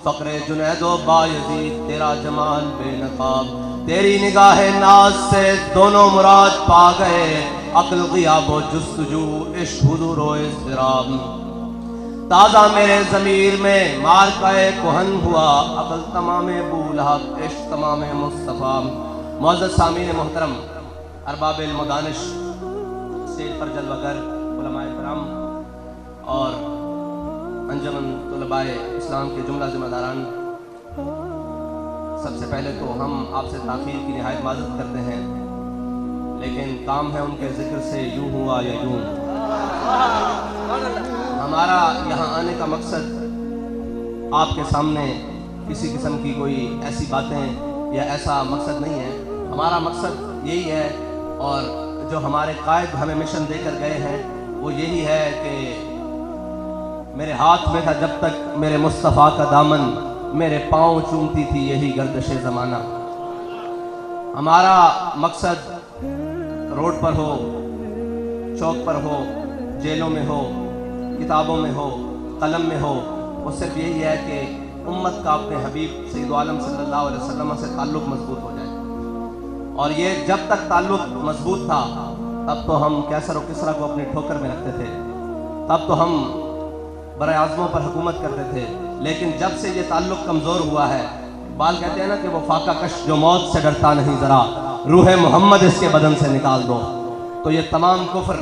فقر جنید و بایزید تیرا جمال بے نقاب، تیری نگاہ ناز سے دونوں مراد پا گئے، عقل غیاب و جستجو عشق حضور و اضطراب، تازہ میرے ضمیر میں مارکہ کہن ہوا، عقل تمام بولحق عشق تمام مصطفیٰ۔ معزز سامعین محترم، ارباب علم و دانش، اسٹیج پر جلوہ گر، علماء کرام اور انجمن طلباء اسلام کے جملہ ذمہ داران، سب سے پہلے تو ہم آپ سے تاخیر کی نہایت معذرت کرتے ہیں، لیکن کام ہے ان کے ذکر سے یوں ہوا یا یوں۔ ہمارا یہاں آنے کا مقصد آپ کے سامنے کسی قسم کی کوئی ایسی باتیں یا ایسا مقصد نہیں ہے، ہمارا مقصد یہی ہے، اور جو ہمارے قائد ہمیں مشن دے کر گئے ہیں وہ یہی ہے کہ میرے ہاتھ میں تھا جب تک میرے مصطفیٰ کا دامن، میرے پاؤں چومتی تھی یہی گردش زمانہ۔ ہمارا مقصد روڈ پر ہو، چوک پر ہو، جیلوں میں ہو، کتابوں میں ہو، قلم میں ہو، وہ صرف یہی ہے کہ امت کا اپنے حبیب سید عالم صلی اللہ علیہ وسلم سے تعلق مضبوط ہو جائے، اور یہ جب تک تعلق مضبوط تھا تب تو ہم کیسر و کسریٰ کو اپنی ٹھوکر میں رکھتے تھے، تب تو ہم برائے اعظموں پر حکومت کرتے تھے، لیکن جب سے یہ تعلق کمزور ہوا ہے، اقبال کہتے ہیں نا کہ وہ فاقہ کش جو موت سے ڈرتا نہیں ذرا، روح محمد اس کے بدن سے نکال دو، تو یہ تمام کفر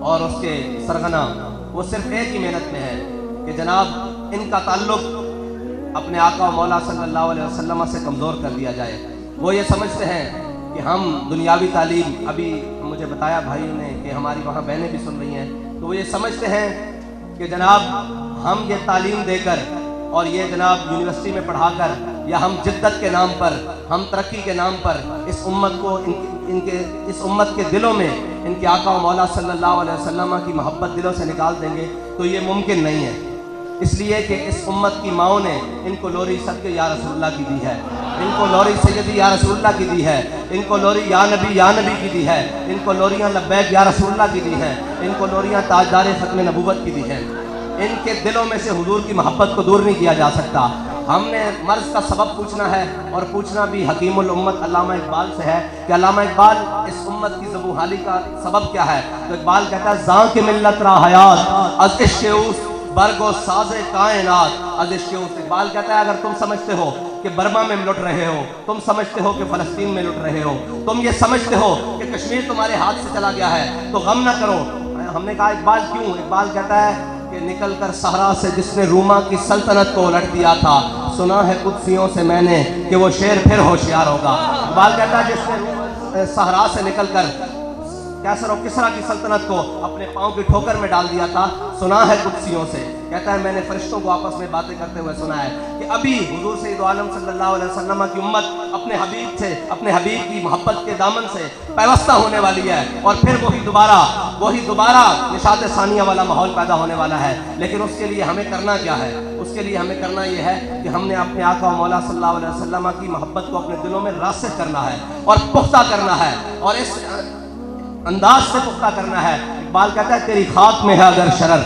اور اس کے سرغنہ وہ صرف ایک ہی محنت میں ہے کہ جناب ان کا تعلق اپنے آقا و مولا صلی اللہ علیہ وسلم سے کمزور کر دیا جائے۔ وہ یہ سمجھتے ہیں کہ ہم دنیاوی تعلیم، ابھی مجھے بتایا بھائیوں نے کہ ہماری وہاں بہنیں بھی سن رہی ہیں، تو وہ یہ سمجھتے ہیں کہ جناب ہم یہ تعلیم دے کر اور یہ جناب یونیورسٹی میں پڑھا کر، یا ہم جدت کے نام پر، ہم ترقی کے نام پر اس امت کو اس امت کے دلوں میں ان کے آقا و مولا صلی اللہ علیہ وسلم کی محبت دلوں سے نکال دیں گے، تو یہ ممکن نہیں ہے، اس لیے کہ اس امت کی ماؤں نے ان کو لوری صدقے یا رسول اللہ کی دی ہے، ان کو لوری سیدی یا رسول اللہ کی دی ہے، ان کو لوری یا نبی کی دی ہے، ان کو لوریاں لبیک یا رسول اللہ کی دی ہیں، ان کو لوریاں تاجدار ختم نبوت کی دی ہیں۔ ان کے دلوں میں سے حضور کی محبت کو دور نہیں کیا جا سکتا۔ ہم نے مرض کا سبب پوچھنا ہے، اور پوچھنا بھی حکیم الامت علامہ اقبال سے ہے کہ علامہ اقبال اس امت کی زبوحالی کا سبب کیا ہے؟ تو اقبال کہتا ہے زاں کی ملت را حیات از عشق اوست برگ و ساز کائنات از عشق اوست۔ اقبال کہتا ہے اگر تم سمجھتے ہو کہ برما میں لٹ رہے ہو، تم سمجھتے ہو کہ فلسطین میں لٹ رہے ہو، تم یہ سمجھتے ہو کہ کشمیر تمہارے ہاتھ سے چلا گیا ہے، تو غم نہ کرو۔ ہم نے کہا اقبال کیوں؟ اقبال کہتا ہے کہ نکل کر صحرا سے جس نے روما کی سلطنت کو الٹ دیا تھا، سنا ہے قدسیوں سے میں نے کہ وہ شیر پھر ہوشیار ہوگا۔ اقبال کہتا ہے جس نے صحرا سے نکل کر کیسر و کسریٰ کی سلطنت کو اپنے پاؤں کی ٹھوکر میں ڈال دیا تھا، سنا ہے قدسیوں سے، کہتا ہے میں نے فرشتوں کو آپس میں باتیں کرتے ہوئے سنا ہے کہ ابھی حضور سید عالم صلی اللہ علیہ وسلم کی امت اپنے حبیب سے، اپنے حبیب کی محبت کے دامن سے پیوستہ ہونے والی ہے، اور پھر وہی دوبارہ نشاط ثانیہ والا ماحول پیدا ہونے والا ہے۔ لیکن اس کے لیے ہمیں کرنا کیا ہے؟ اس کے لیے ہمیں کرنا یہ ہے کہ ہم نے اپنے آقا و مولا صلی اللہ علیہ وسلم کی محبت کو اپنے دلوں میں راسخ کرنا ہے اور پختہ کرنا ہے، اور اس انداز سے پختہ کرنا ہے۔ اقبال کہتا ہے تیری خاک میں ہے اگر شرر،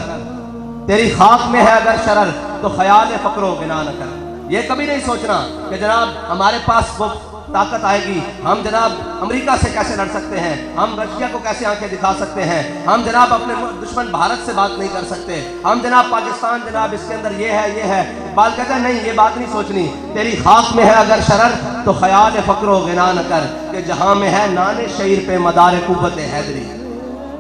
تیری خاک میں ہے اگر شرر تو خیال فقر و غنا نہ کر۔ یہ کبھی نہیں سوچنا کہ جناب ہمارے پاس وہ طاقت آئے گی، ہم جناب امریکہ سے کیسے لڑ سکتے ہیں، ہم رشیا کو کیسے آنکھیں دکھا سکتے ہیں، ہم جناب اپنے دشمن بھارت سے بات نہیں کر سکتے، ہم جناب پاکستان جناب اس کے اندر یہ ہے۔ اقبال کہتا ہے نہیں، یہ بات نہیں سوچنی، تیری خاک میں ہے اگر شرر تو خیال فقر و غنا نہ کر، کہ جہاں میں ہے نان شعیر پہ مدار قوت حیدری۔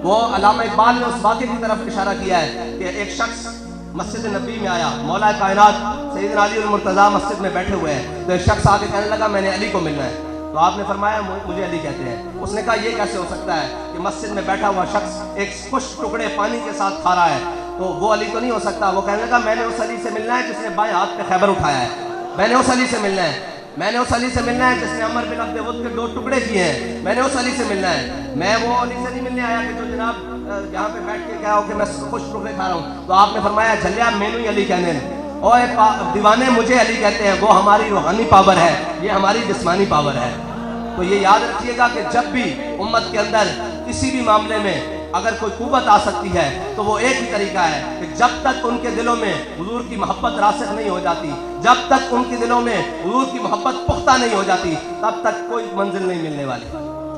وہ علامہ اقبال نے اس واقعے کی طرف اشارہ کیا ہے کہ ایک شخص مسجد نبی میں آیا، مولا کائنات سیدنا علی المرتضیٰ مسجد میں بیٹھے ہوئے ہیں، تو ایک شخص آگے کہنے لگا میں نے علی کو ملنا ہے، تو آپ نے فرمایا مجھے علی کہتے ہیں۔ اس نے کہا یہ کیسے ہو سکتا ہے کہ مسجد میں بیٹھا ہوا شخص ایک خشک ٹکڑے پانی کے ساتھ کھا رہا ہے، تو وہ علی تو نہیں ہو سکتا۔ وہ کہنے لگا میں نے اس علی سے ملنا ہے جس نے بائیں ہاتھ پہ خیبر اٹھایا ہے، میں نے اس علی سے ملنا ہے، میں نے اس علی سے ملنا ہے جس نے عمر بن عبد ود کے 2 ٹکڑے کیے ہیں، میں نے اس علی سے ملنا ہے، میں وہ علی سے نہیں ملنے آیا کہ جو جناب یہاں پہ بیٹھ کے کہا ہو کہ میں خوش ٹکڑے کھا رہا ہوں۔ تو آپ نے فرمایا جھلیا مینو ہی علی کہنے، اوے دیوانے مجھے علی کہتے ہیں، وہ ہماری روحانی پاور ہے، یہ ہماری جسمانی پاور ہے۔ تو یہ یاد رکھیے گا کہ جب بھی امت کے اندر کسی بھی معاملے میں اگر کوئی قوت آ سکتی ہے تو وہ ایک ہی طریقہ ہے کہ جب تک ان کے دلوں میں حضور کی محبت راسخ نہیں ہو جاتی، جب تک ان کے دلوں میں حضور کی محبت پختہ نہیں ہو جاتی، تب تک کوئی منزل نہیں ملنے والی،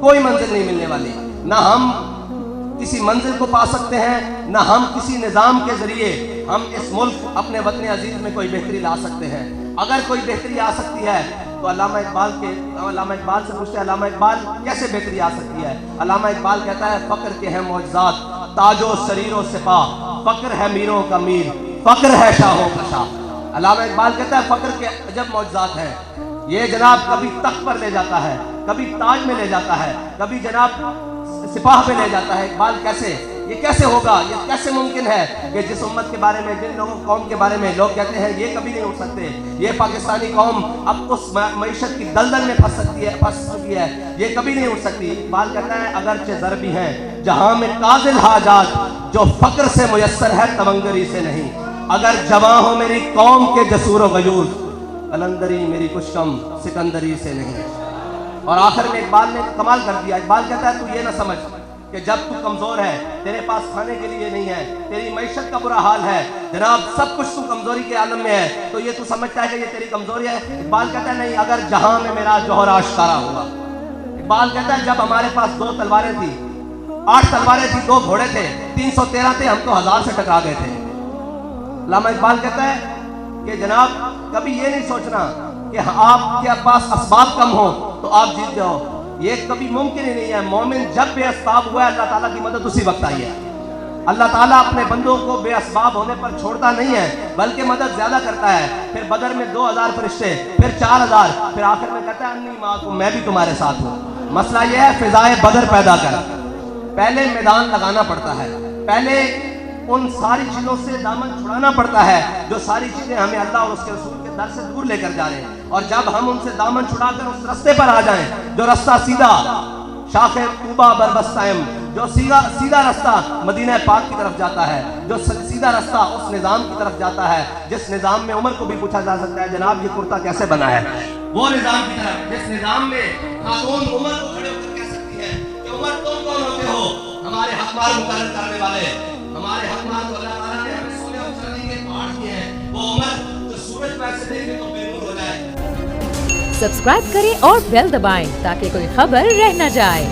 کوئی منزل نہیں ملنے والی۔ نہ ہم کسی منزل کو پا سکتے ہیں، نہ ہم کسی نظام کے ذریعے ہم اس ملک اپنے وطن عزیز میں کوئی بہتری لا سکتے ہیں۔ اگر کوئی بہتری آ سکتی ہے تو علامہ اقبال سے پوچھتے ہیں علامہ اقبال کیسے بہتری آ سکتی ہے؟ علامہ اقبال کہتا ہے فقر کے ہیں معجزات تاج و سریر و سپاہ، فقر ہے میروں کا میر، فقر ہے شاہوں کا شاہ۔ علامہ اقبال کہتا ہے فقر کے عجب معجزات ہیں، یہ جناب کبھی تخت پر لے جاتا ہے، کبھی تاج میں لے جاتا ہے، کبھی جناب سپاہ پہ لے جاتا ہے۔ اقبال کیسے، یہ کیسے ہوگا، یہ کیسے ممکن ہے کہ جس امت کے بارے میں، جن لوگوں قوم کے بارے میں لوگ کہتے ہیں یہ کبھی نہیں اٹھ سکتے، یہ پاکستانی قوم اب اس معیشت کی دلدل میں پھنس چکی ہے، یہ کبھی نہیں اٹھ سکتی۔ اقبال کہتا ہے اگرچہ ضربی ہیں جہاں میں کاذل حاجات، جو فقر سے میسر ہے تمنگری سے نہیں، اگر جواں ہو میری قوم کے جسور و غیور، قلندری میری کچھ کم سکندری سے نہیں۔ اور آخر میں اقبال نے کمال کر دیا، اقبال کہتا ہے تو یہ نہ سمجھ کہ جب تو کمزور ہے، تیرے پاس کھانے کے لیے نہیں ہے، تیری معیشت کا برا حال ہے، جناب سب کچھ تو کمزوری کے عالم میں ہے، تو یہ تو سمجھتا ہے کہ یہ تیری کمزوری ہے۔ اقبال کہتا ہے نہیں، اگر جہاں میں میرا جوہر آشکارا ہوگا۔ اقبال کہتا ہے جب ہمارے پاس 2 تلواریں تھی، 8 تلواریں تھی، 2 گھوڑے تھے، 313 تھے، ہم تو 1000 سے ٹکرا گئے تھے۔ علامہ اقبال کہتا ہے کہ جناب کبھی یہ نہیں سوچنا کہ آپ کے پاس اسباب کم ہو تو آپ جیت جاؤ، یہ کبھی ممکن ہی نہیں ہے۔ مومن جب بے اسباب ہوا ہے، اللہ تعالیٰ کی مدد اسی وقت آئی ہے۔ اللہ تعالیٰ اپنے بندوں کو بے اسباب ہونے پر چھوڑتا نہیں ہے، بلکہ مدد زیادہ کرتا ہے۔ پھر بدر میں 2000 فرشتے، پھر 4000، پھر آخر میں کہتا ہے انی معکم، میں بھی تمہارے ساتھ ہوں۔ مسئلہ یہ ہے فضائے بدر پیدا کر، پہلے میدان لگانا پڑتا ہے، پہلے ان ساری چیزوں سے دامن چھڑانا پڑتا ہے جو ساری چیزیں ہمیں اللہ اور اس کے رسول کے در سے دور لے کر جا رہے ہیں۔ اور جب ہم ان سے دامن چھڑا کر اس رستے پر آ جائیں جو رستہ سیدھا شاخ طوبہ بربستائم، جو سیدھا رستہ مدینہ پاک کی طرف جاتا ہے، جو سیدھا رستہ اس نظام کی طرف جاتا ہے جس نظام میں عمر کو بھی پوچھا جا سکتا ہے جناب یہ کرتا کیسے بنا ہے، وہ نظام کی طرف جس نظام میں خاتون عمر کو کھڑے ہو کر کہہ سکتی ہے کہ عمر تم کون ہوتے ہو ہمارے حقدار مقرر کرنے والے، ہمارے حقدار کو اللہ تعالیٰ نے ہمیں سونے اور چاندی کے پہاڑ دیے ہیں، وہ عمر جو سورج پر سے دیکھے تو بے نور ہو جائے۔ سبسکرائب کریں اور بیل دبائیں تاکہ کوئی خبر رہ نہ جائے۔